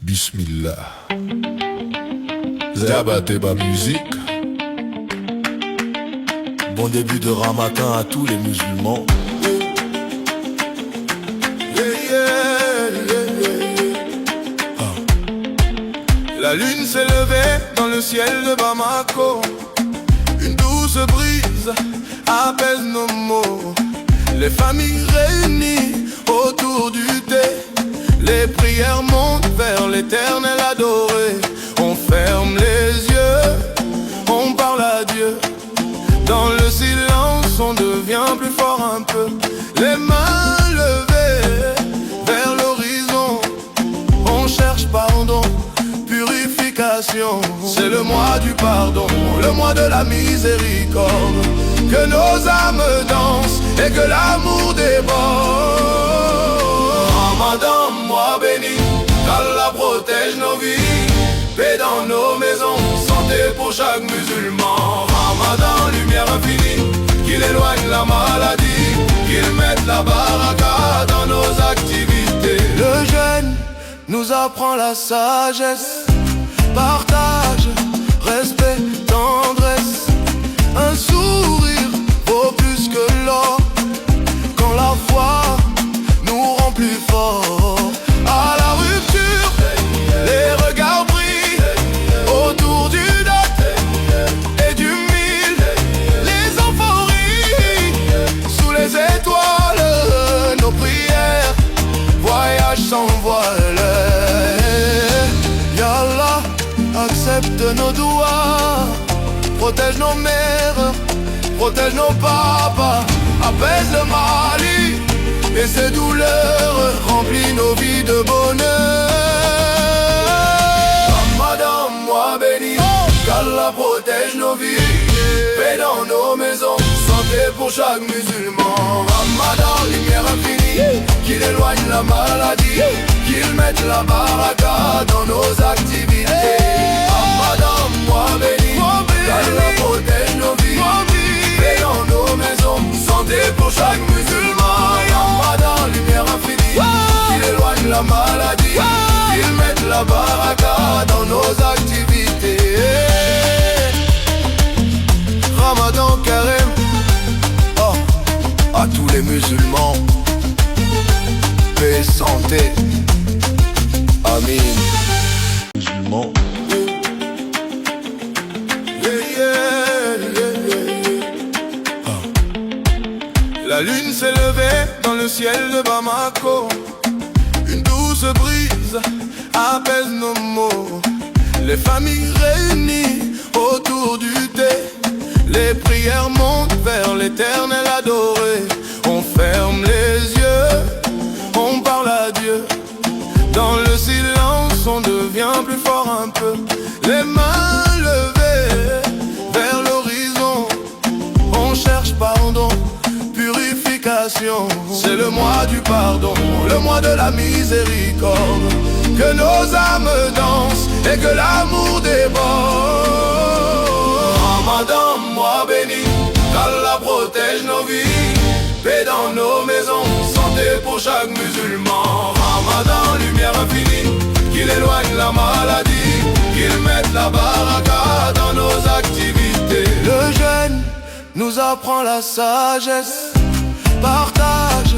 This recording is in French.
Bismillah. Zabateba musique. Bon début de Ramadan à tous les musulmans. La lune s'est levée dans le ciel de Bamako. Une douce brise apaise nos mots. Les familles réunies autour du thé. Les prières montent vers l'éternel adoré. On ferme les yeux, on parle à Dieu. Dans le silence, on devient plus fort un peu. Les mains levées vers l'horizon. On cherche pardon, purification. C'est le mois du pardon, le mois de la miséricorde. Que nos âmes dansent et que l'amour déborde. Ramadan, mois béni, qu'Allah protège nos vies. Paix dans nos maisons, santé pour chaque musulman. Ramadan, lumière infinie, qu'il éloigne la maladie, qu'il mette la baraka dans nos activités. Le jeûne nous apprend la sagesse, partage, respect, tendresse. Un sourire vaut plus que l'or, quand la foi nous rend plus forts. À la rupture, les regards brillent autour du dot et du mille. Les enfants rient sous les étoiles. Nos prières voyagent sans voile. Yallah, accepte nos doigts, protège nos mères, protège nos papas, apaise le Mali et ses douleurs, remplis nos vies de bonheur. Ramadan, mois béni, qu'Allah protège nos vies, paix dans nos maisons, santé pour chaque musulman. Ramadan, lumière infinie, qu'il éloigne la maladie, qu'il mette la baraka dans nos activités. Ramadan, mois béni, qu'Allah protège nos vies, paix dans nos maisons, santé pour chaque musulman. Ramadan, lumière infinie, qu'il éloigne la maladie, qu'il mette la baraka dans nos activités. Ramadan Karim, oh, à tous les musulmans, paix, santé, amin. Musulmans. La lune s'est levée dans le ciel de Bamako. Une douce brise apaise nos mots. Les familles réunies autour du thé. Les prières montent vers l'éternel adoré. On ferme les yeux, on parle à Dieu. Dans le silence, on devient plus fort un peu. Les mains levées vers l'horizon. On cherche pardon, purification. C'est le mois du pardon, le mois de la miséricorde. Que nos âmes dansent et que l'amour déborde. Ramadan, mois béni, qu'Allah protège nos vies. Paix dans nos maisons, santé pour chaque musulman. Ramadan, lumière infinie, qu'il éloigne la maladie, qu'il mette la baraka dans nos activités. Le jeûne nous apprend la sagesse, partage,